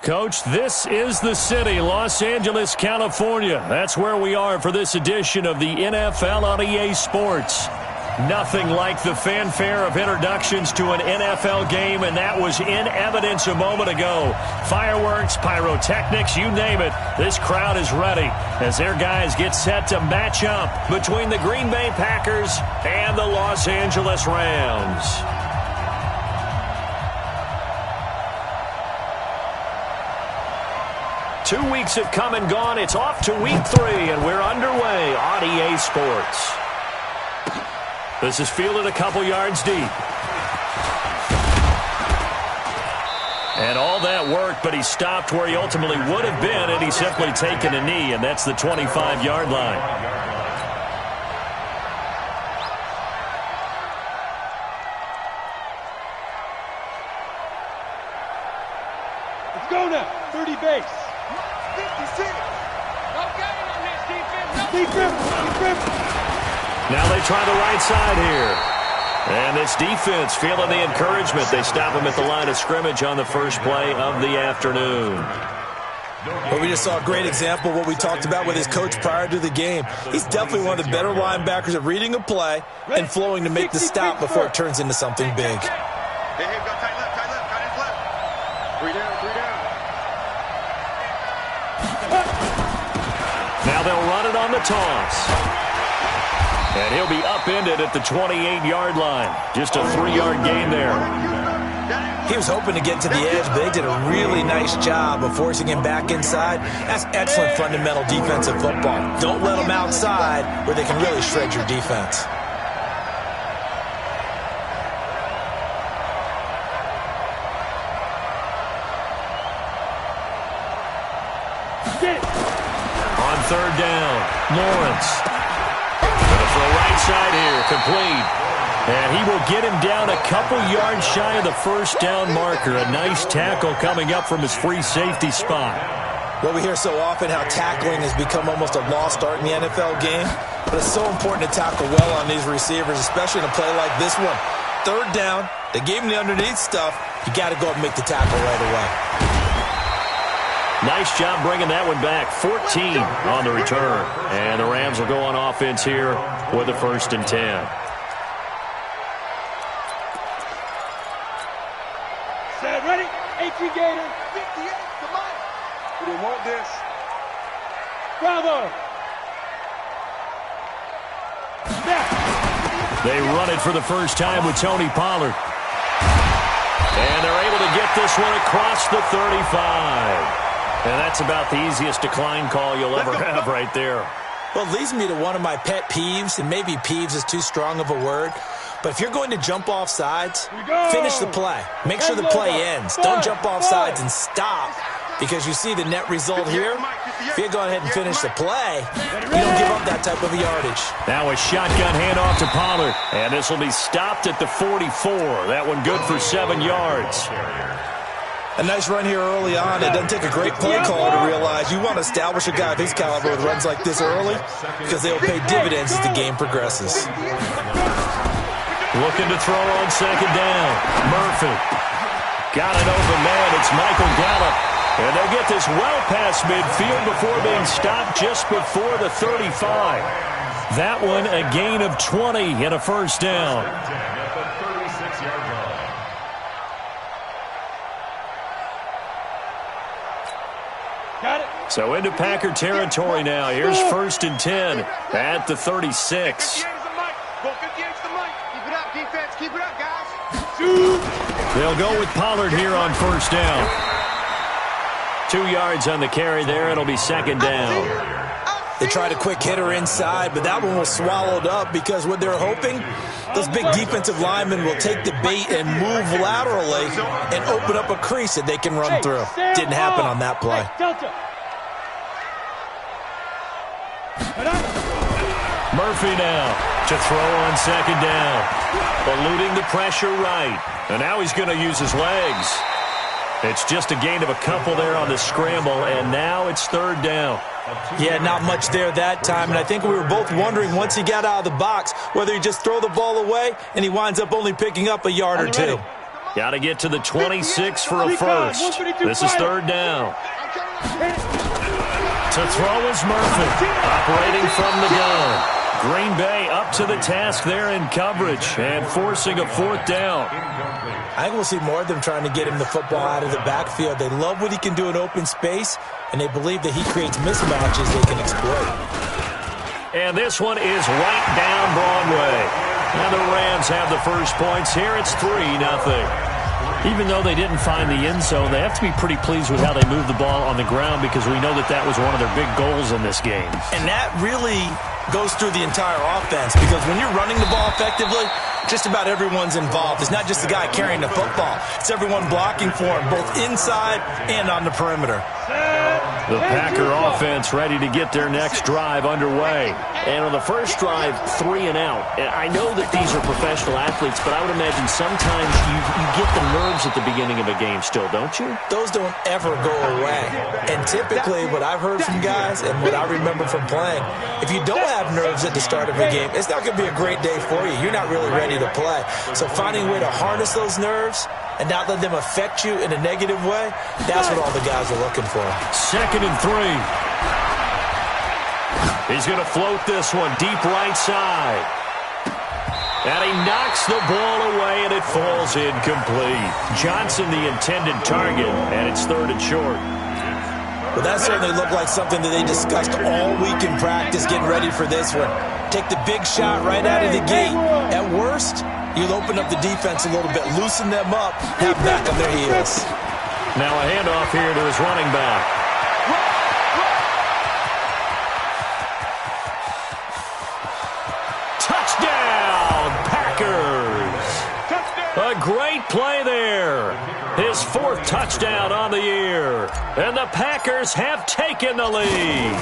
Coach, this is the city, Los Angeles, California. That's where we are for this edition of the NFL on EA Sports. Nothing like the fanfare of introductions to an NFL game, and that was in evidence a moment ago. Fireworks, pyrotechnics, you name it. This crowd is ready as their guys get set to match up between the Green Bay Packers and the Los Angeles Rams. 2 weeks have come and gone. It's off to week 3, and we're underway on EA Sports. This is fielded a couple yards deep. And all that work, but he stopped where he ultimately would have been, and he's simply taken a knee, and that's the 25-yard line. Let's go now. 30 base. 56. No gain on this defense. Now they try the right side here. And this defense feeling the encouragement. They stop him at the line of scrimmage on the first play of the afternoon. Well, we just saw a great example of what we talked about with his coach prior to the game. He's definitely one of the better linebackers at reading a play and flowing to make the stop before it turns into something big. Hey, go tight left, tight left. 3 down, 3 down. Now they'll run it on the toss. And he'll be upended at the 28-yard line. Just a 3-yard gain there. He was hoping to get to the edge, but they did a really nice job of forcing him back inside. That's excellent fundamental defensive football. Don't let them outside where they can really shred your defense. On third down, Lawrence. Gonna throw right side here, complete. And he will get him down a couple yards shy of the first down marker. A nice tackle coming up from his free safety spot. Well, we hear so often how tackling has become almost a lost art in the NFL game, but it's so important to tackle well on these receivers, especially in a play like this one. Third down, they gave him the underneath stuff. You got to go and make the tackle right away. Nice job bringing that one back. 14 on the return. And the Rams will go on offense here with a 1st and 10. Set, ready? 18 Gator. 58, come on. We didn't want this. Bravo. Back. They run it for the first time with Tony Pollard. And they're able to get this one across the 35. And that's about the easiest decline call you'll ever have right there. Well, it leads me to one of my pet peeves, and maybe peeves is too strong of a word, but if you're going to jump off sides, finish the play. Make sure the play ends. Don't jump off sides and stop, because you see the net result here. If you go ahead and finish the play, you don't give up that type of yardage. Now a shotgun handoff to Pollard, and this will be stopped at the 44. That one good for 7 yards. A nice run here early on. It doesn't take a great play caller to realize you want to establish a guy of his caliber with runs like this early because they will pay dividends as the game progresses. Looking to throw on second down. Murphy. Got an open man. It's Michael Gallup. And they'll get this well past midfield before being stopped just before the 35. That one a gain of 20 and a 1st down. Got it. So into Packer territory now. Here's 1st and 10 at the 36. Keep it up, defense. Keep it up, guys. They'll go with Pollard here on 1st down. 2 yards on the carry there. It'll be 2nd down. They tried a quick hitter inside, but that one was swallowed up because what they're hoping, those big defensive linemen will take the bait and move laterally and open up a crease that they can run through. Didn't happen on that play. Murphy now to throw on 2nd down. Eluding the pressure right. And now he's going to use his legs. It's just a gain of a couple there on the scramble, and now it's 3rd down. Yeah, not much there that time, and I think we were both wondering once he got out of the box whether he just throw the ball away and he winds up only picking up a yard or two. Got to get to the 26 for a first. This is third down. To throw is Murphy, operating from the gun. Green Bay up to the task there in coverage and forcing a fourth down. I think we'll see more of them trying to get him the football out of the backfield. They love what he can do in open space, and they believe that he creates mismatches they can exploit. And this one is right down Broadway. And the Rams have the first points here. It's 3-0. Even though they didn't find the end zone, they have to be pretty pleased with how they moved the ball on the ground because we know that that was one of their big goals in this game. And that really goes through the entire offense because when you're running the ball effectively, just about everyone's involved. It's not just the guy carrying the football. It's everyone blocking for him, both inside and on the perimeter. The Packer offense ready to get their next drive underway. And on the first drive, 3 and out. And I know that these are professional athletes, but I would imagine sometimes you get the nerves at the beginning of a game still, don't you? Those don't ever go away. And typically what I've heard from guys and what I remember from playing, if you don't have nerves at the start of a game, it's not going to be a great day for you. You're not really ready to play. So finding a way to harness those nerves and not let them affect you in a negative way, that's what all the guys are looking for. 2nd and 3. He's going to float this one deep right side. And he knocks the ball away, and it falls incomplete. Johnson, the intended target, and it's 3rd and short. Well, that certainly looked like something that they discussed all week in practice, getting ready for this one. Take the big shot right out of the gate. At worst, you'll open up the defense a little bit, loosen them up, have back on their heels. Now a handoff here to his running back. Touchdown, Packers! A great play there. His 4th touchdown on the year. And the Packers have taken the lead.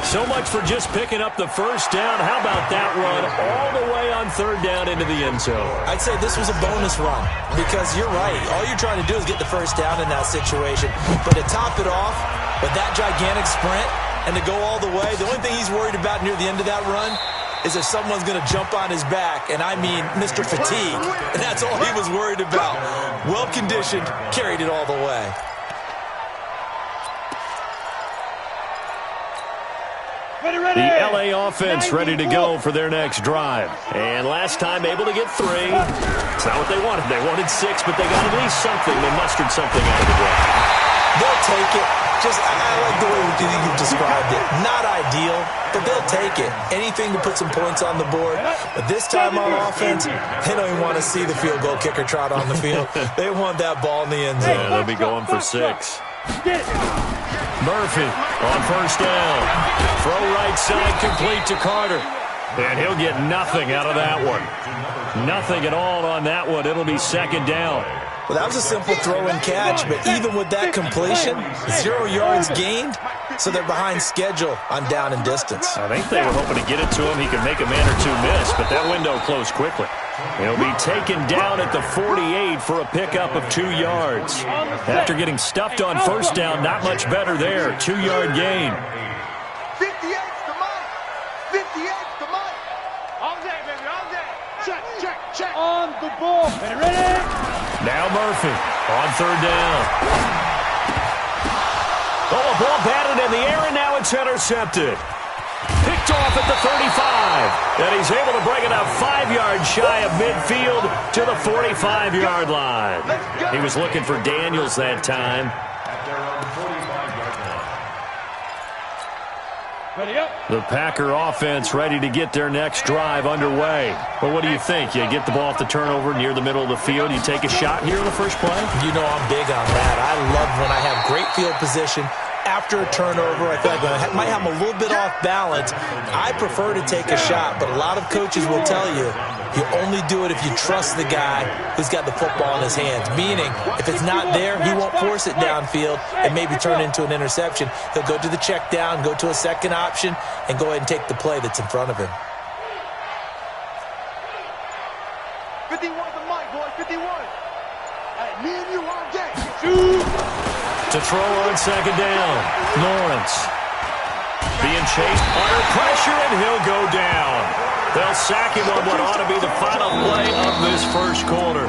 So much for just picking up the first down. How about that run all the way on 3rd down into the end zone? I'd say this was a bonus run because you're right. All you're trying to do is get the first down in that situation. But to top it off with that gigantic sprint and to go all the way, the only thing he's worried about near the end of that run is if someone's going to jump on his back, and I mean Mr. Fatigue. And that's all he was worried about. Well-conditioned, carried it all the way. The L.A. offense ready to go for their next drive. And last time able to get 3. It's not what they wanted. They wanted 6, but they got at least something. They mustered something out of the drive. They'll take it. I like the way you described it. Not ideal, but they'll take it. Anything to put some points on the board. But this time on offense, they don't even want to see the field goal kicker trot on the field. They want that ball in the end zone. Yeah, they'll be going for 6. Murphy on first down. Throw right side complete to Carter. And he'll get nothing out of that one. Nothing at all on that one. It'll be 2nd down. Well, that was a simple throw and catch, but even with that completion, 0 yards gained, so they're behind schedule on down and distance. I think they were hoping to get it to him. He could make a man or two miss, but that window closed quickly. He'll be taken down at the 48 for a pickup of 2 yards. After getting stuffed on first down, not much better there. 2-yard gain. 58's the mark. 58's the mark. All day, baby, all day. Check. On the ball. Ready? Now Murphy on 3rd down. Oh, a ball batted in the air, and now it's intercepted. Picked off at the 35. And he's able to bring it up 5 yards shy of midfield to the 45-yard line. He was looking for Daniels that time. Ready up. The Packer offense ready to get their next drive underway. Well, what do you think? You get the ball off the turnover near the middle of the field. You take a shot here in the first play? You know I'm big on that. I love when I have great field position. After a turnover, I feel like I might have a little bit off balance. I prefer to take a shot, but a lot of coaches will tell you, you only do it if you trust the guy who's got the football in his hands. Meaning, if it's not there, he won't force it downfield and maybe turn it into an interception. He'll go to the check down, go to a second option, and go ahead and take the play that's in front of him. 51 the mic, boy, 51. Hey, me and you all day. To throw on 2nd down, Lawrence. Being chased under pressure, and he'll go down. They'll sack him on what ought to be the final play of this first quarter.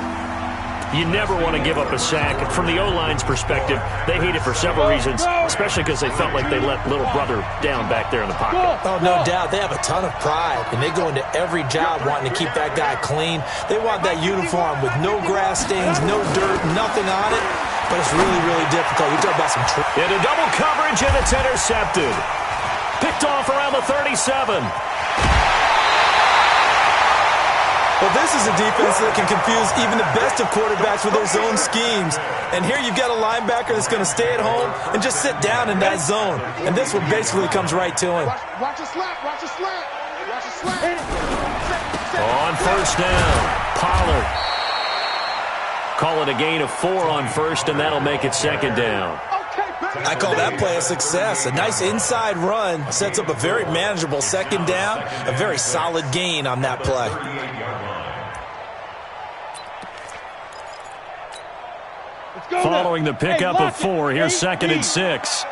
You never want to give up a sack. From the O-line's perspective, they hate it for several reasons, especially because they felt like they let little brother down back there in the pocket. Oh, no doubt. They have a ton of pride, and they go into every job wanting to keep that guy clean. They want that uniform with no grass stains, no dirt, nothing on it. But it's really, really difficult. You talk about some into double coverage, and it's intercepted. Picked off around the 37. Well, this is a defense that can confuse even the best of quarterbacks with their zone schemes. And here you've got a linebacker that's going to stay at home and just sit down in that zone. And this one basically comes right to him. Watch a slap, watch a slap. Watch a slap. On first down, Pollard. Call it a gain of 4 on first, and that'll make it second down. I call that play a success. A nice inside run sets up a very manageable second down, a very solid gain on that play. Following the pickup of 4, here's 2nd and 6.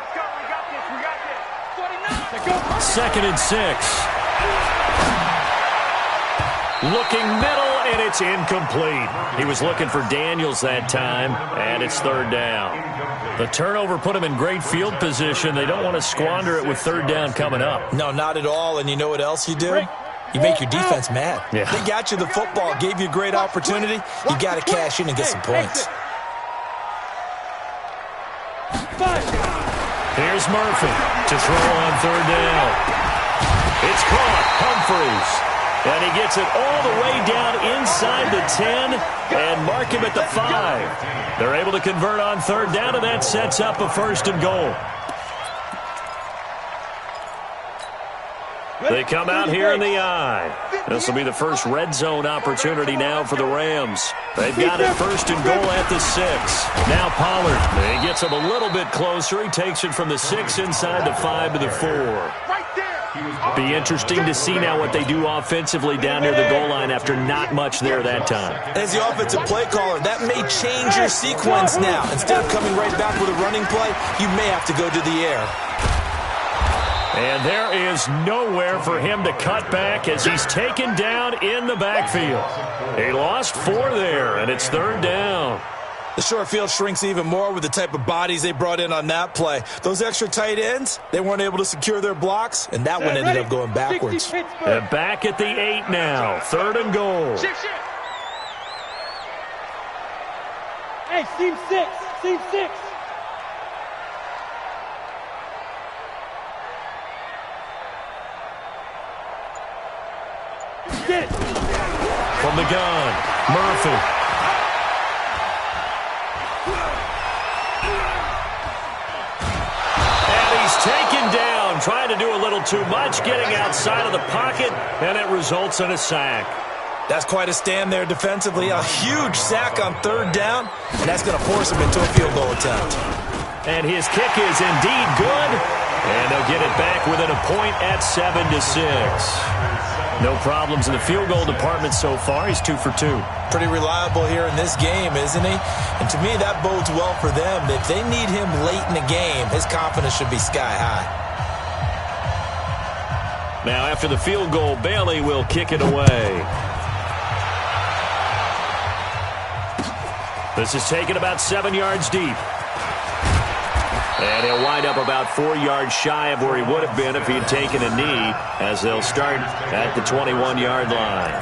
2nd and 6. Looking middle, and it's incomplete. He was looking for Daniels that time, and it's 3rd down. The turnover put him in great field position. They don't want to squander it with 3rd down coming up. No, not at all. And you know what else you do? You make your defense mad. Yeah. They got you the football, gave you a great opportunity. You got to cash in and get some points. Here's Murphy to throw on 3rd down. It's caught. Humphreys. And he gets it all the way down inside the 10 and mark him at the 5. They're able to convert on 3rd down, and that sets up a 1st and goal. They come out here in the I. This will be the first red zone opportunity now for the Rams. They've got it 1st and goal at the 6. Now Pollard. He gets him a little bit closer. He takes it from the 6 inside the 5 to the 4. Be interesting to see now what they do offensively down near the goal line after not much there that time. As the offensive play caller, that may change your sequence now. Instead of coming right back with a running play, you may have to go to the air. And there is nowhere for him to cut back as he's taken down in the backfield. He lost 4 there, and it's 3rd down. The short field shrinks even more with the type of bodies they brought in on that play. Those extra tight ends, they weren't able to secure their blocks, and that one ended up going backwards. And back at the 8 now, 3rd and goal. Hey, seam 6, seam 6. Get it. From the gun, Murphy. Taken down, trying to do a little too much, getting outside of the pocket, and it results in a sack. That's quite a stand there defensively. A huge sack on 3rd down, and that's going to force him into a field goal attempt. And his kick is indeed good, and they'll get it back within a point at 7-6. No problems in the field goal department so far. He's 2 for 2. Pretty reliable here in this game, isn't he? And to me, that bodes well for them. If they need him late in the game, his confidence should be sky high. Now, after the field goal, Bailey will kick it away. This is taken about 7 yards deep. And he'll wind up about 4 yards shy of where he would have been if he had taken a knee, as they'll start at the 21-yard line.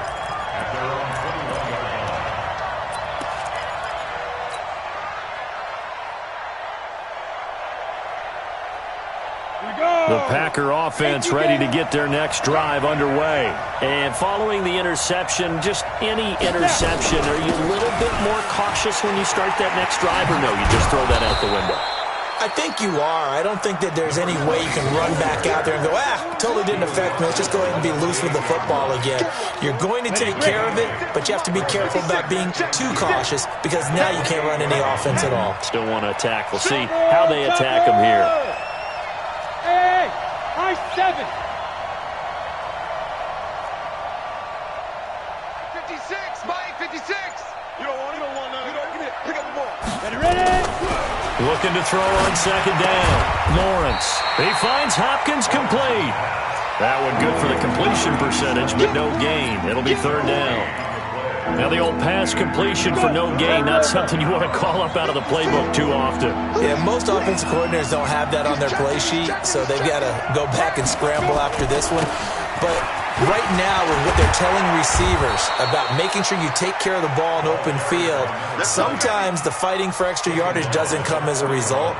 The Packer offense ready to get their next drive underway. And following the interception, just any interception, are you a little bit more cautious when you start that next drive, or no, you just throw that out the window? I think you are. I don't think that there's any way you can run back out there and go, totally didn't affect me. Let's just go ahead and be loose with the football again. You're going to take care of it, but you have to be careful about being too cautious because now you can't run any offense at all. Still want to attack. We'll see how they attack him here. Hey, high 7. 56, Mike, 56. You don't want none. You don't get it. Pick up the ball. Ready? Looking to throw on 2nd down. Lawrence. He finds Hopkins complete. That one good for the completion percentage, but no gain. It'll be 3rd down. Now the old pass completion for no gain, not something you want to call up out of the playbook too often. Yeah, most offensive coordinators don't have that on their play sheet, so they've got to go back and scramble after this one. But right now, with what they're telling receivers about making sure you take care of the ball in open field, sometimes the fighting for extra yardage doesn't come as a result.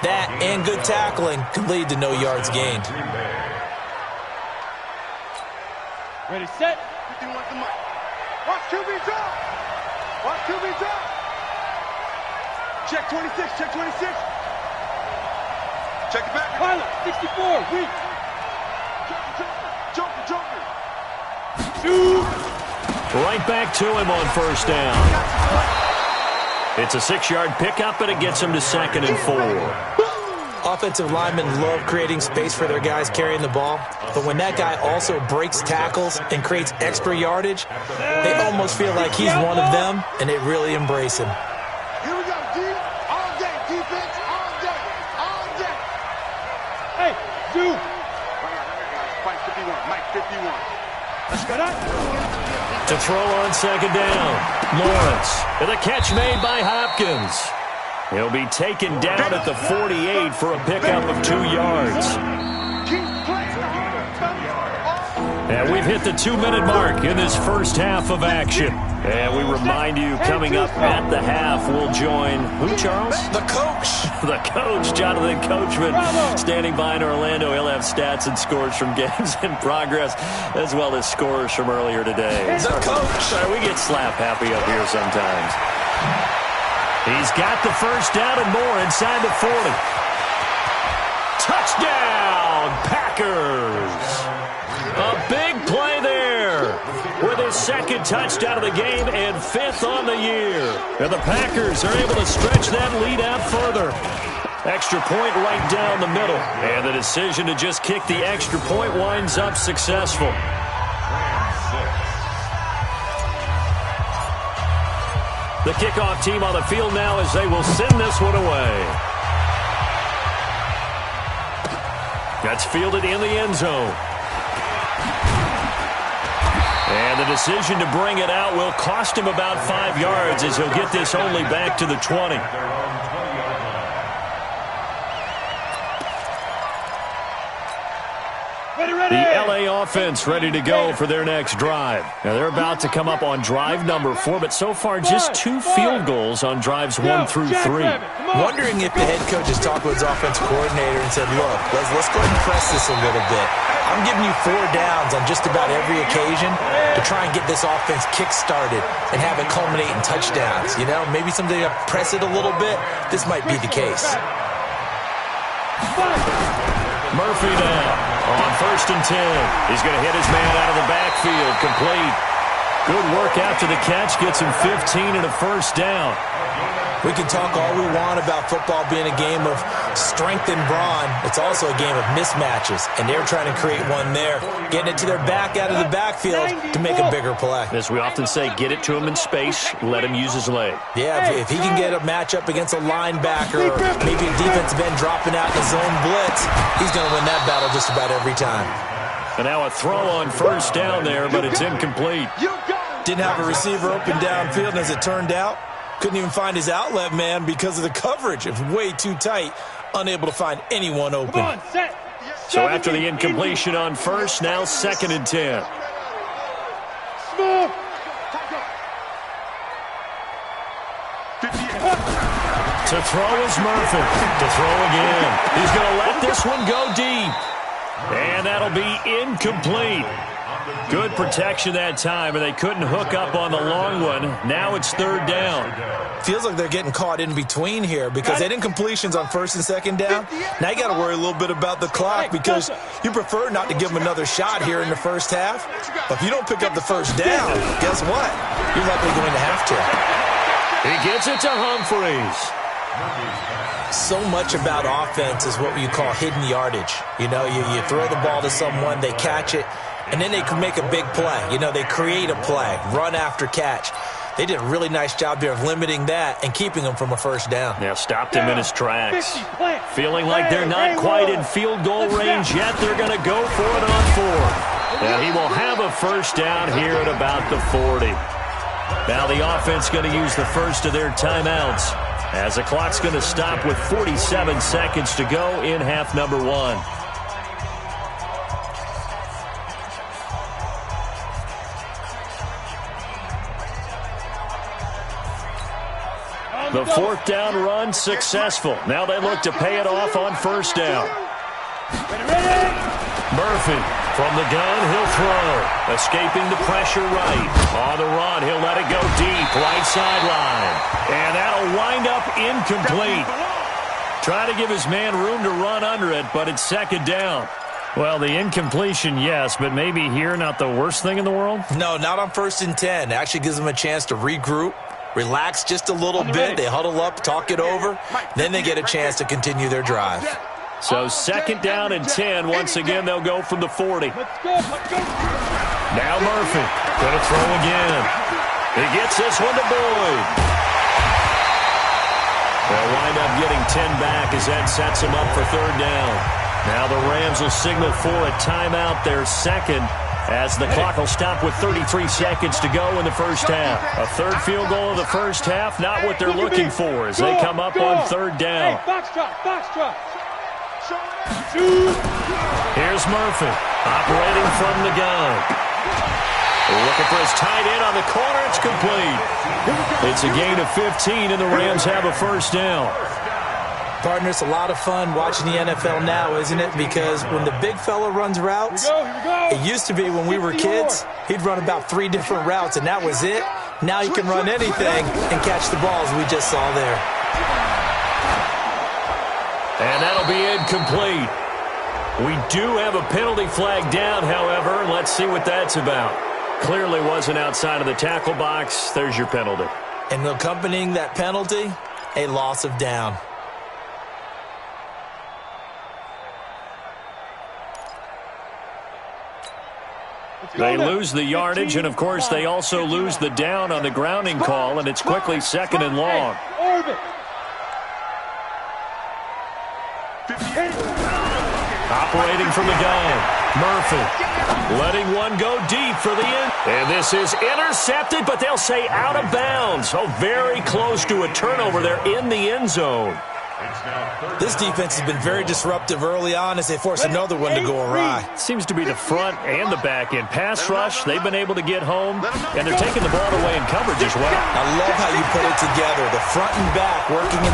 That and good tackling can lead to no yards gained. Ready, set. Watch QB drop. Watch QB drop. Check 26, check 26. Check it back. Pilot, 64, weak. Joker. Shoot. Right back to him on first down. It's a 6-yard pickup, and it gets him to 2nd and 4. Offensive linemen love creating space for their guys carrying the ball, but when that guy also breaks tackles and creates extra yardage, they almost feel like he's one of them, and they really embrace him. Here we go, D. All day, defense, all day, all day. Hey, do. Mike 51, Mike 51. Let's go down. To throw on 2nd down, Lawrence. And the catch made by Hopkins. He'll be taken down at the 48 for a pickup of 2 yards. And we've hit the 2-minute mark in this first half of action. And we remind you, coming up at the half, we'll join who, Charles? The coach. The coach, Jonathan Coachman, standing by in Orlando. He'll have stats and scores from games in progress, as well as scores from earlier today. The coach. Sorry, we get slap happy up here sometimes. He's got the first down and more inside the 40. Touchdown, Packers. A big play there with his 2nd touchdown of the game and 5th on the year. And the Packers are able to stretch that lead out further. Extra point right down the middle. And the decision to just kick the extra point winds up successful. The kickoff team on the field now as they will send this one away. That's fielded in the end zone. And the decision to bring it out will cost him about 5 yards as he'll get this only back to the 20. The LA offense ready to go for their next drive. Now they're about to come up on drive number 4, but so far just 2 field goals on drives 1 through 3. Wondering if the head coach has talked with his offensive coordinator and said, look, let's go ahead and press this a little bit. I'm giving you 4 downs on just about every occasion to try and get this offense kick-started and have it culminate in touchdowns. You know, maybe someday to press it a little bit. This might be the case. Murphy now on 1st and 10. He's going to hit his man out of the backfield. Complete. Good work after the catch. Gets him 15 and a first down. We can talk all we want about football being a game of strength and brawn. It's also a game of mismatches, and they're trying to create one there, getting it to their back out of the backfield to make a bigger play. As we often say, get it to him in space, let him use his leg. Yeah, if he can get a matchup against a linebacker or maybe a defensive end dropping out in the zone blitz, he's going to win that battle just about every time. And now a throw on first down there, but it's incomplete. Didn't have a receiver open downfield, and as it turned out, couldn't even find his outlet man because of the coverage. It was way too tight, unable to find anyone open. So after the incompletion on first, now 2nd and 10. To throw is Murphy. To throw again. He's going to let this one go deep. And that'll be incomplete. Good protection that time, and they couldn't hook up on the long one. Now it's 3rd down. Feels like they're getting caught in between here because they had incompletions on 1st and 2nd down. Now you got to worry a little bit about the clock because you prefer not to give them another shot here in the first half. But if you don't pick up the first down, guess what? You're likely going to have to. He gets it to Humphreys. So much about offense is what you call hidden yardage. You know, you throw the ball to someone, they catch it, and then they can make a big play. You know, they create a play, run after catch. They did a really nice job there of limiting that and keeping him from a first down. Yeah, stopped him in his tracks. Feeling like they're not quite in field goal range yet, they're going to go for it on 4th. And he will have a first down here at about the 40. Now the offense going to use the first of their timeouts as the clock's going to stop with 47 seconds to go in half number one. The fourth down run successful. Now they look to pay it off on first down. Murphy from the gun, he'll throw. Escaping the pressure right. On the run, he'll let it go deep, right sideline. And that'll wind up incomplete. Try to give his man room to run under it, but it's second down. Well, the incompletion, yes, but maybe here not the worst thing in the world? No, not on 1st and 10. It actually gives them a chance to regroup, relax just a little bit. They huddle up, talk it over. Then they get a chance to continue their drive. So second down and 10. Once again, they'll go from the 40. Now Murphy going to throw again. He gets this one to Boyd. They'll wind up getting 10 back as that sets them up for third down. Now the Rams will signal for a timeout, their second, as the clock will stop with 33 seconds to go in the first half. A third field goal of the first half, not what they're looking for as they come up on third down. Here's Murphy, operating from the gun. Looking for his tight end on the corner. It's complete. It's a gain of 15, and the Rams have a first down. Partner, it's a lot of fun watching the NFL now, isn't it? Because when the big fella runs routes, it used to be when we were kids, he'd run about 3 different routes, and that was it. Now you can run anything and catch the balls we just saw there. And that'll be incomplete. We do have a penalty flag down, however. Let's see what that's about. Clearly wasn't outside of the tackle box. There's your penalty. And accompanying that penalty, a loss of down. They lose the yardage, and, of course, they also lose the down on the grounding call, and it's quickly second and long. Operating from the gun, Murphy letting one go deep for the end. And this is intercepted, but they'll say out of bounds. Oh, very close to a turnover there in the end zone. This defense has been very disruptive early on as they force another one to go awry. Seems to be the front and the back end. Pass rush, they've been able to get home, and they're taking the ball away in coverage as well. I love how you put it together. The front and back working in.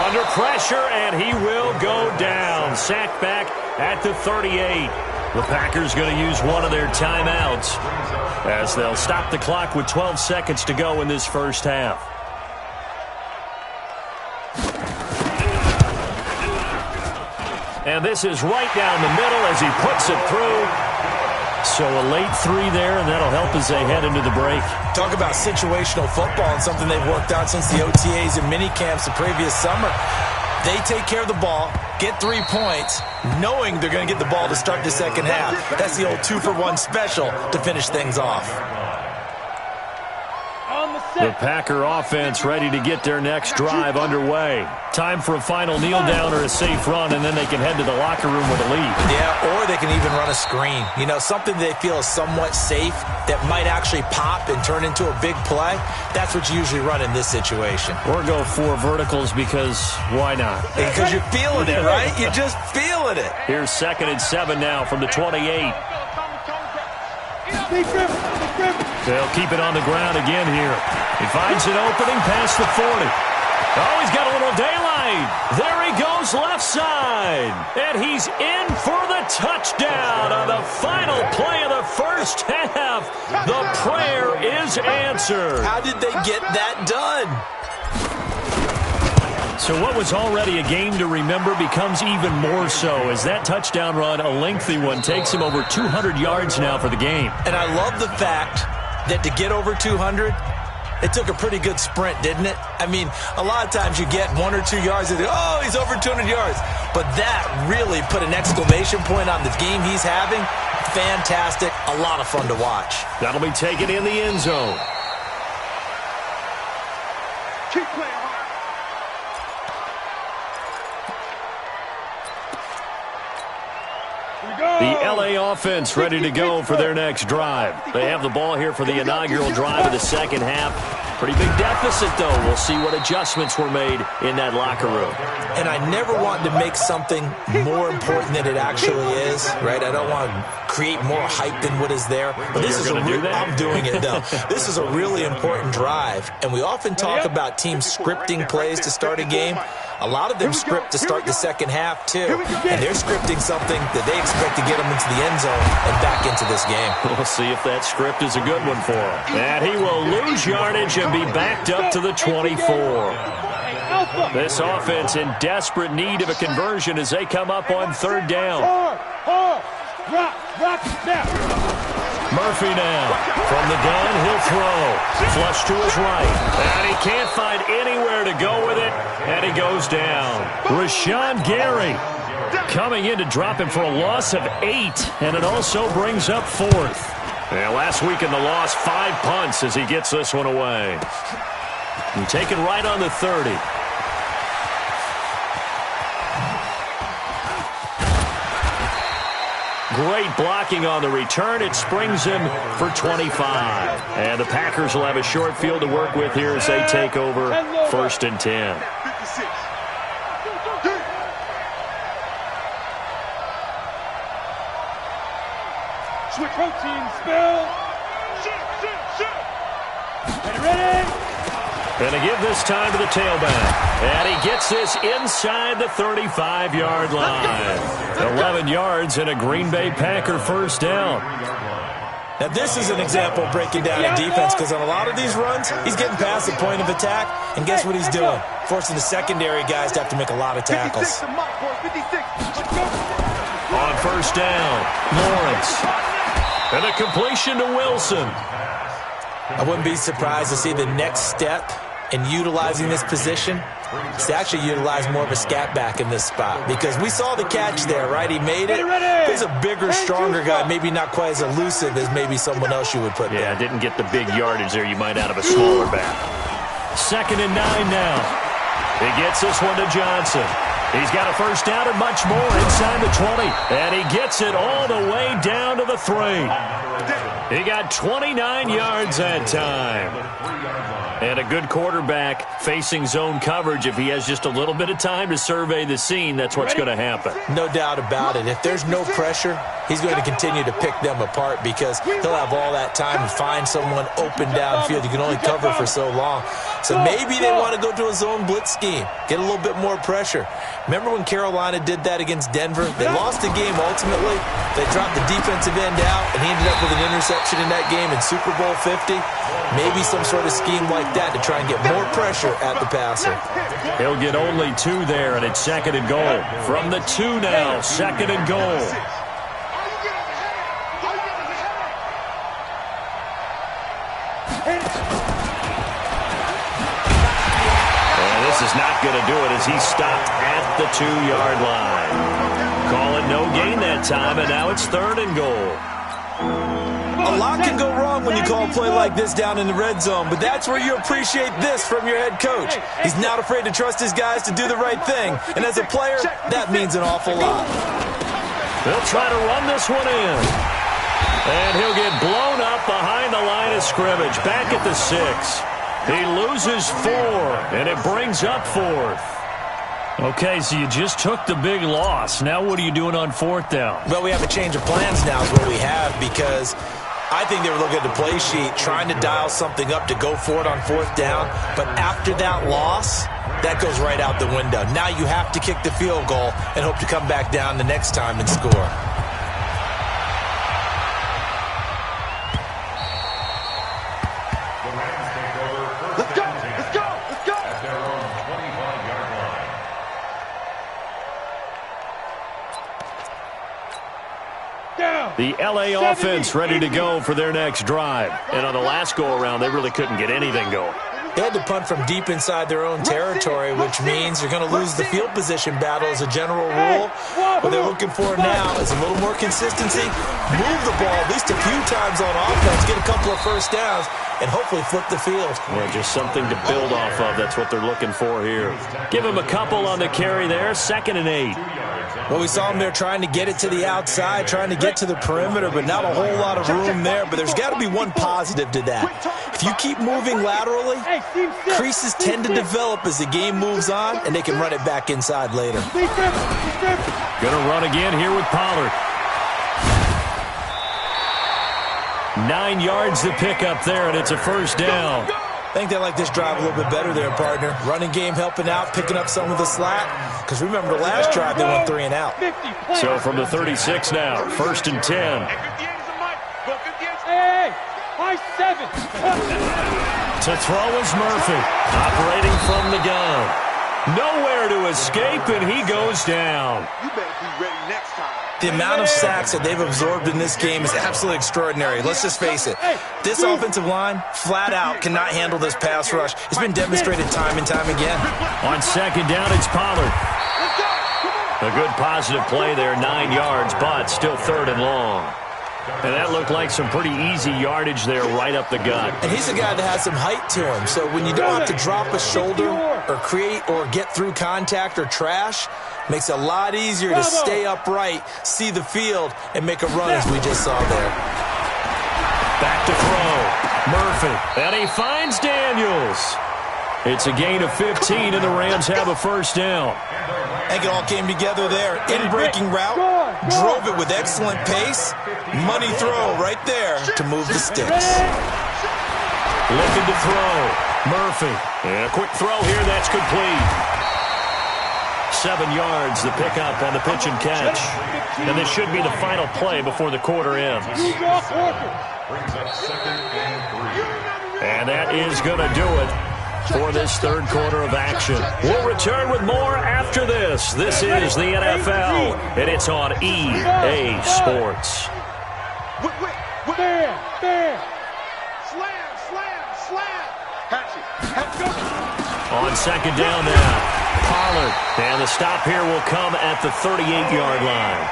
Under pressure, and he will go down. Sacked back at the 38. The Packers going to use one of their timeouts as they'll stop the clock with 12 seconds to go in this first half. And this is right down the middle as he puts it through. So a late 3 there, and that'll help as they head into the break. Talk about situational football and something they've worked out since the OTAs and mini camps the previous summer. They take care of the ball, get 3 points, knowing they're going to get the ball to start the second half. That's the old 2-for-1 special to finish things off. The Packer offense ready to get their next drive underway. Time for a final kneel down or a safe run, and then they can head to the locker room with a lead. Yeah, or they can even run a screen. You know, something they feel is somewhat safe that might actually pop and turn into a big play. That's what you usually run in this situation. Or go 4 verticals because why not? Because you're feeling it, right? You're just feeling it. Here's 2nd and 7 now from the 28. They'll keep it on the ground again here. He finds an opening past the 40. Oh, he's got a little daylight. There he goes left side. And he's in for the touchdown on the final play of the first half. The prayer is answered. How did they get that done? So what was already a game to remember becomes even more so as that touchdown run, a lengthy one, takes him over 200 yards now for the game. And I love the fact that to get over 200, it took a pretty good sprint, didn't it? I mean, a lot of times you get 1 or 2 yards and oh, he's over 200 yards. But that really put an exclamation point on the game he's having. Fantastic. A lot of fun to watch. That'll be taken in the end zone. Keep playing. The LA offense ready to go for their next drive. They have the ball here for the inaugural drive of the second half. Pretty big deficit, though. We'll see what adjustments were made in that locker room. And I never want to make something more important than it actually is, right? I don't want to create more hype than what is there. But this is I'm doing it, though. This is a really important drive. And we often talk about teams scripting plays to start a game. A lot of them script to start the second half, too. And they're scripting something that they expect to get them into the end zone and back into this game. We'll see if that script is a good one for him. And he will lose yardage and be backed up to the 24. This offense in desperate need of a conversion as they come up on third down. Murphy now. From the gun, he'll throw. Flush to his right. And he can't find anywhere to go with it. And he goes down. Rashawn Gary coming in to drop him for a loss of 8. And it also brings up fourth. And last week in the loss, 5 punts as he gets this one away. And taken right on the 30. Great blocking on the return. It springs him for 25. And the Packers will have a short field to work with here as they take over 1st and 10. Switch protein spill. Ready? And to give this time to the tailback. And he gets this inside the 35-yard line. 11 yards and a Green Bay Packer first down. Now, this is an example of breaking down a defense because on a lot of these runs, he's getting past the point of attack. And guess what he's doing? Forcing the secondary guys to have to make a lot of tackles. On first down, Lawrence. And a completion to Wilson. I wouldn't be surprised to see the next step in utilizing this position is to actually utilize more of a scat back in this spot. Because we saw the catch there, right? He made it. He's a bigger, stronger guy, maybe not quite as elusive as maybe someone else you would put there. Yeah, didn't get the big yardage there you might out of a smaller back. 2nd and 9 now. He gets this one to Johnson. He's got a first down and much more inside the 20. And he gets it all the way down to the 3. He got 29 yards that time. And a good quarterback facing zone coverage. If he has just a little bit of time to survey the scene, that's what's going to happen. No doubt about it. If there's no pressure, he's going to continue to pick them apart because he'll have all that time to find someone open downfield. You can only cover for so long. So maybe they want to go to a zone blitz scheme, get a little bit more pressure. Remember when Carolina did that against Denver? They lost the game ultimately. They dropped the defensive end out, and he ended up with an interception in that game in Super Bowl 50. Maybe some sort of scheme like that to try and get more pressure at the passer. He'll get only 2 there, and it's 2nd and goal. From the 2 now, 2nd and goal. And this is not going to do it as he's stopped at the 2-yard line. Call it no gain that time, and now it's 3rd and goal. A lot can go wrong when you call a play like this down in the red zone, but that's where you appreciate this from your head coach. He's not afraid to trust his guys to do the right thing, and as a player, that means an awful lot. They'll try to run this one in, and he'll get blown up behind the line of scrimmage, back at the 6. He loses 4, and it brings up 4th. Okay, so you just took the big loss. Now what are you doing on 4th down? Well, we have a change of plans now is what we have because I think they were looking at the play sheet, trying to dial something up to go for it on 4th down. But after that loss, that goes right out the window. Now you have to kick the field goal and hope to come back down the next time and score. Let's go! Let's go! Let's go! At their own 25-yard line. The LA offense ready to go for their next drive. And on the last go-around, they really couldn't get anything going. They had to punt from deep inside their own territory, which means you're going to lose the field position battle as a general rule. What they're looking for now is a little more consistency, move the ball at least a few times on offense, get a couple of first downs, and hopefully flip the field. Yeah, just something to build off of. That's what they're looking for here. Give him a couple on the carry there. 2nd and 8. Well, we saw him there trying to get it to the outside, trying to get to the perimeter, but not a whole lot of room there. But there's got to be one positive to that. If you keep moving laterally, creases tend to develop as the game moves on, and they can run it back inside later. Going to run again here with Pollard. 9 yards to pick up there, and it's a first down. I think they like this drive a little bit better there, partner. Running game helping out, picking up some of the slack. Because remember, the last drive, they went 3 and out. So from the 36 now, first and 10. Hey, high 7. To throw is Murphy, operating from the gun. Nowhere to escape, and he goes down. You better be ready next time. The amount of sacks that they've absorbed in this game is absolutely extraordinary. Let's just face it. This offensive line, flat out, cannot handle this pass rush. It's been demonstrated time and time again. On second down, it's Pollard. A good positive play there, 9 yards, but still third and long. And that looked like some pretty easy yardage there right up the gut. And he's a guy that has some height to him, so when you don't have to drop a shoulder or create or get through contact or trash, makes it a lot easier to stay upright, see the field, and make a run as we just saw there. Back to throw. Murphy. And he finds Daniels. It's a gain of 15, and the Rams have a first down. I think it all came together there. In-breaking route, drove it with excellent pace. Money throw right there to move the sticks. Looking to throw. Murphy. And a quick throw here. That's complete. 7 yards, the pickup on the pitch and catch. And this should be the final play before the quarter ends. And that is going to do it for this third quarter of action. We'll return with more after this. This is the NFL, and it's on EA Sports. Bam, bam. Slam, slam, slam. Hatchet. On second down now, Pollard. And the stop here will come at the 38-yard line.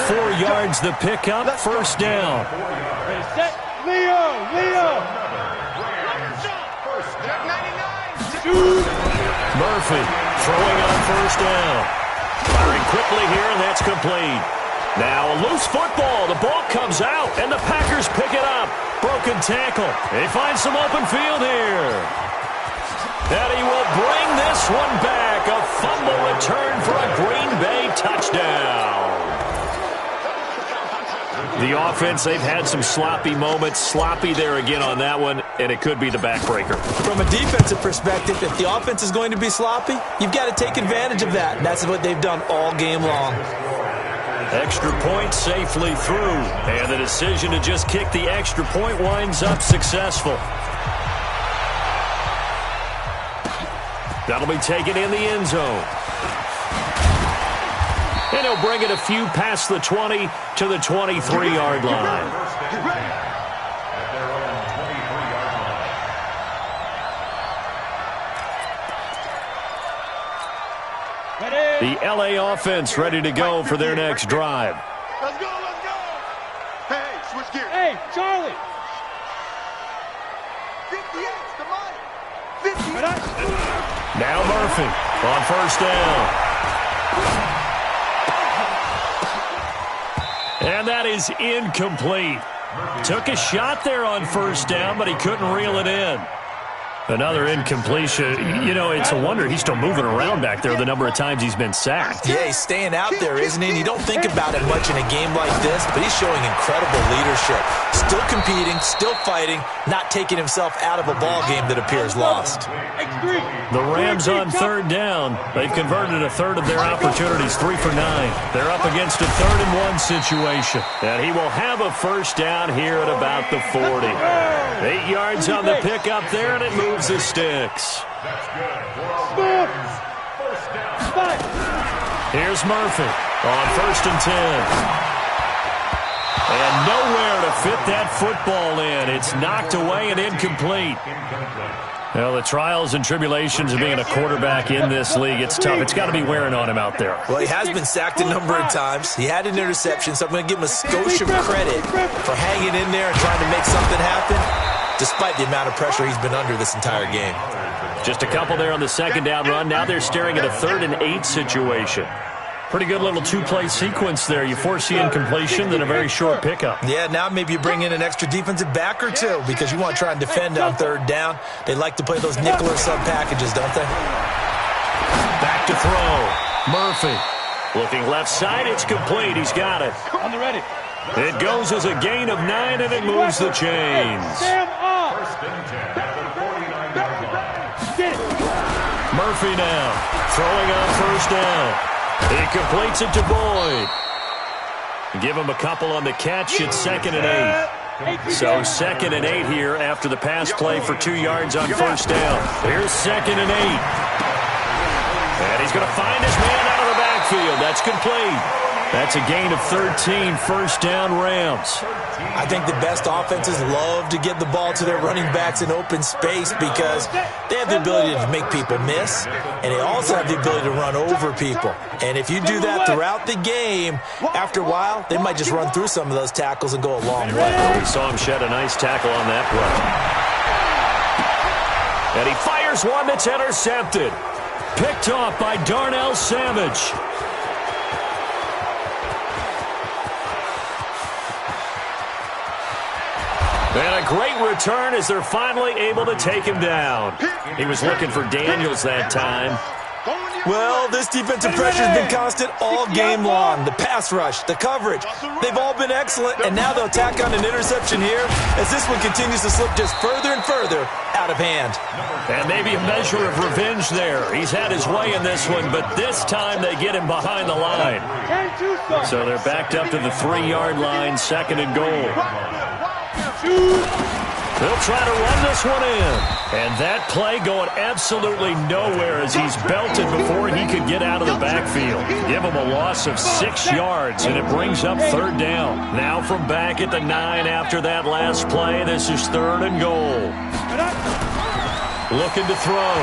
4 yards the pickup, first down. Ready, set. Leo. Murphy throwing on first down. Firing quickly here, and that's complete. Now a loose football. The ball comes out, and the Packers pick it up. Broken tackle. They find some open field here. And he will bring this one back. A fumble return for a Green Bay touchdown. The offense, they've had some sloppy moments. Sloppy there again on that one, and it could be the backbreaker. From a defensive perspective, if the offense is going to be sloppy, you've got to take advantage of that. And that's what they've done all game long. Extra point safely through. And the decision to just kick the extra point winds up successful. That'll be taken in the end zone. And he'll bring it a few past the 20 to the 23-yard line. The LA offense ready to go for their next drive. Let's go. Hey, switch gears. Hey, Charlie. 58's the money. 58. Now Murphy on first down. And that is incomplete. Took a shot there on first down, but he couldn't reel it in. Another incompletion. You know, it's a wonder he's still moving around back there the number of times he's been sacked. Yeah, he's staying out there, isn't he? And you don't think about it much in a game like this, but he's showing incredible leadership. Still competing, still fighting, not taking himself out of a ball game that appears lost. The Rams on third down. They've converted a third of their opportunities, 3 for 9. They're up against a 3rd and 1 situation. And he will have a first down here at about the 40. 8 yards on the pickup there, and it moves the sticks. Here's Murphy on first and 10. And nowhere to fit that football in. It's knocked away and incomplete. Well, the trials and tribulations of being a quarterback in this league, it's tough. It's got to be wearing on him out there. Well, he has been sacked a number of times. He had an interception, so I'm going to give him a skosh of credit for hanging in there and trying to make something happen, despite the amount of pressure he's been under this entire game. Just a couple there on the second down run. Now they're staring at a 3rd and 8 situation. Pretty good little two-play sequence there. You force the incompletion, then a very short pickup. Yeah, now maybe you bring in an extra defensive back or two because you want to try and defend on third down. They like to play those nickel or sub packages, don't they? Back to throw. Murphy. Looking left side, it's complete. He's got it. On the ready. It goes as a gain of 9, and it moves the chains. Stand up. First and 10 at the 49-yard line. Get it. Murphy now. Throwing on first down. He completes it to Boyd. Give him a couple on the catch. It's 2nd and 8. So 2nd and 8 here after the pass play for 2 yards on first down. Here's 2nd and 8. And he's going to find his man out of the backfield. That's complete. That's a gain of 13, first down Rams. I think the best offenses love to get the ball to their running backs in open space because they have the ability to make people miss, and they also have the ability to run over people. And if you do that throughout the game, after a while, they might just run through some of those tackles and go a long way. Well, we saw him shed a nice tackle on that play. And he fires one that's intercepted. Picked off by Darnell Savage. And a great return as they're finally able to take him down. He was looking for Daniels that time. Well, this defensive pressure has been constant all game long. The pass rush, the coverage, they've all been excellent, and now they'll tack on an interception here as this one continues to slip just further and further out of hand. And maybe a measure of revenge there. He's had his way in this one, but this time they get him behind the line. So they're backed up to the 3-yard line, 2nd and goal. They'll try to run this one in. And that play going absolutely nowhere as he's belted before he could get out of the backfield. Give him a loss of 6 yards, and it brings up 3rd down. Now from back at the 9 after that last play, this is 3rd and goal. Looking to throw.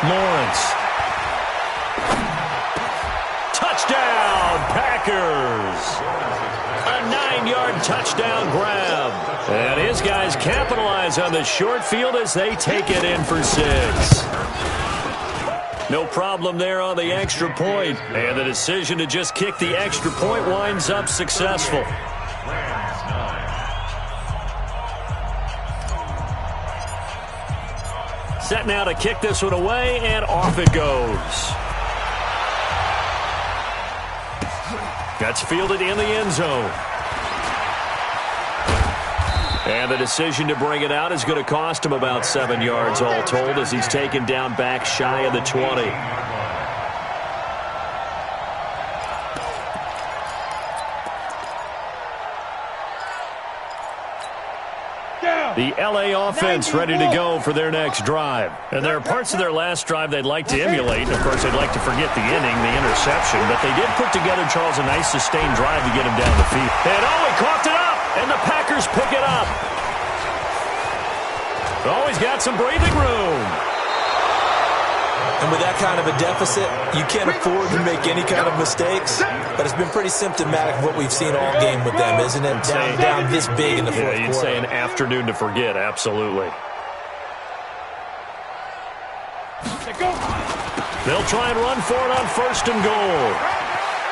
Lawrence. Touchdown, Packers. A 9-yard touchdown grab. And his guys capitalize on the short field as they take it in for 6. No problem there on the extra point. And the decision to just kick the extra point winds up successful. Set now to kick this one away, and off it goes. That's fielded in the end zone. And the decision to bring it out is going to cost him about 7 yards all told as he's taken down back shy of the 20. The L.A. offense ready to go for their next drive. And there are parts of their last drive they'd like to emulate. And, of course, they'd like to forget the inning, the interception. But they did put together, Charles, a nice sustained drive to get him down the field. And, he coughed it up, and the Packers pick it up. He's got some breathing room. And with that kind of a deficit, you can't afford to make any kind of mistakes. But it's been pretty symptomatic of what we've seen all game with them, isn't it? Down this big in the fourth quarter. You'd say an afternoon to forget, absolutely. They'll try and run for it on 1st and goal.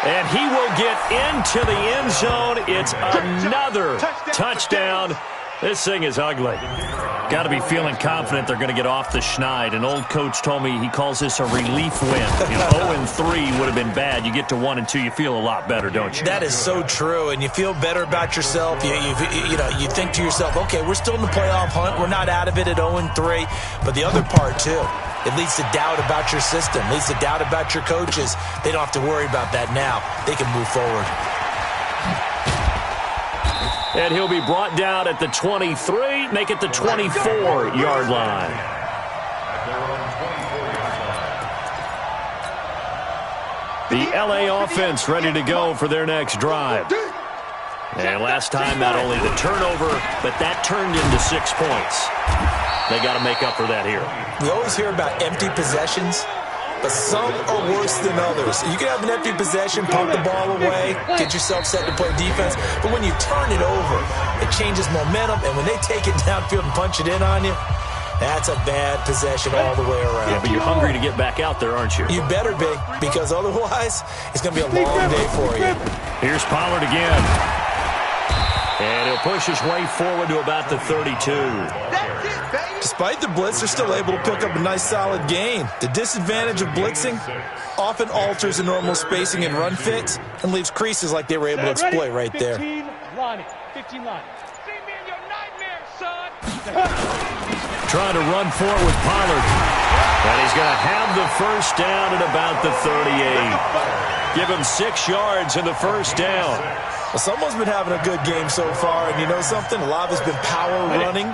And he will get into the end zone. It's another touchdown. This thing is ugly. Got to be feeling confident they're going to get off the schneid. An old coach told me he calls this a relief win. 0-3 would have been bad. You get to 1-2, you feel a lot better, don't you? That is so true, and you feel better about yourself. You think to yourself, okay, we're still in the playoff hunt. We're not out of it at 0-3. But the other part, too, it leads to doubt about your system. It leads to doubt about your coaches. They don't have to worry about that now. They can move forward. And he'll be brought down at the 23, make it the 24-yard line. The L.A. offense ready to go for their next drive. And last time, not only the turnover, but that turned into 6 points. They got to make up for that here. We always hear about empty possessions, but some are worse than others. You can have an empty possession, pump the ball away, get yourself set to play defense, but when you turn it over, it changes momentum, and when they take it downfield and punch it in on you, That's a bad possession all the way around. Yeah, but you're hungry to get back out there, aren't you? You better be, because otherwise it's going to be a long day for you. Here's Pollard again. And he'll push his way forward to about the 32. Despite the blitz, they're still able to pick up a nice solid gain. The disadvantage of blitzing often alters the normal spacing and run fits and leaves creases like they were able to exploit right there. 15 line. See me in your nightmares, son. Trying to run for it with Pollard. And he's going to have the first down at about the 38. Give him 6 yards in the first down. Well, someone's been having a good game so far, and you know something? A lot of it's been power running.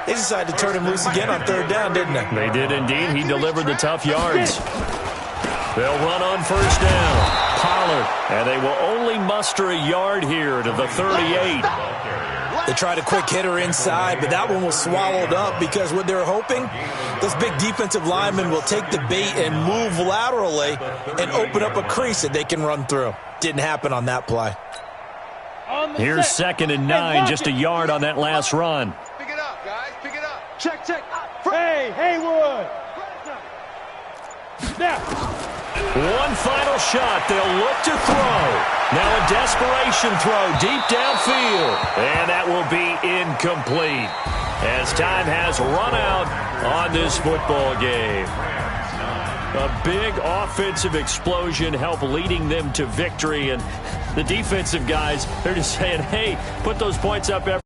They decided to turn him loose again on third down, didn't they? They did indeed. He delivered the tough yards. They'll run on first down. Pollard. And they will only muster a yard here to the 38. They tried a quick hitter inside, but that one was swallowed up because what they're hoping, those big defensive linemen will take the bait and move laterally and open up a crease that they can run through. Didn't happen on that play. Here's 2nd and 9, just a yard on that last run. Pick it up, guys. Pick it up. Check. Hey, Haywood. Now. One final shot. They'll look to throw. Now a desperation throw deep downfield. And that will be incomplete as time has run out on this football game. A big offensive explosion helped leading them to victory. And the defensive guys, they're just saying, hey, put those points up every